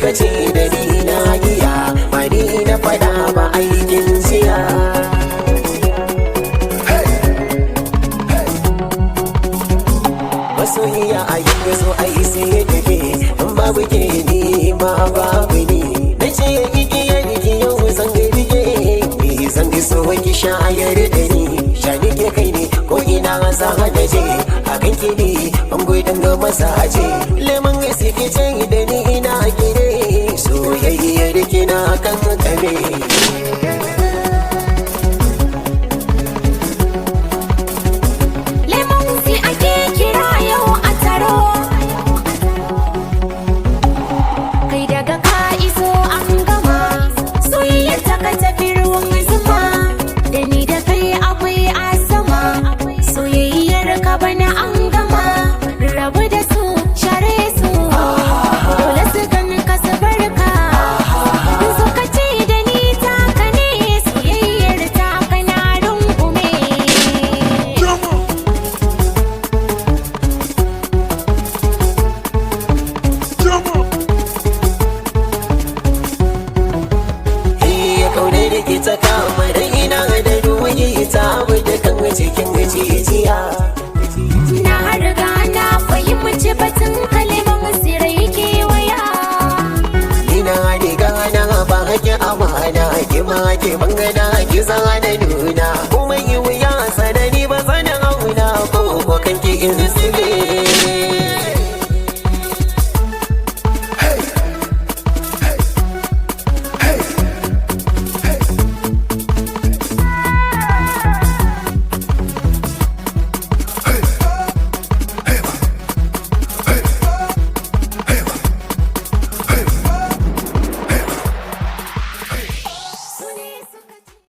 kika ce da ni na giya ba ni na fada ba aikin siya. Masoyiya a yi ya zo a yi sai ya tafi in babu ke ni ma babu ni. Na ce ya igiya riki yau zan ga rike ni zan ga so ki shayar da ni. Shani ke kai ne ko ina za da je a kan ki ne ban gudun ga masaje. Lemon gasi ke ce da ni ina gire soyayya da kina kan kame. Ta kama da ina da ruwaye ta da kan cikin jijiya. Na riga na fahimci batun kaliman sirai kewaya. Ina riga na ba ki amana ki ma ki bangana ki zana nuna kuma yi wuya sanani ba sanin auna ko kan ki in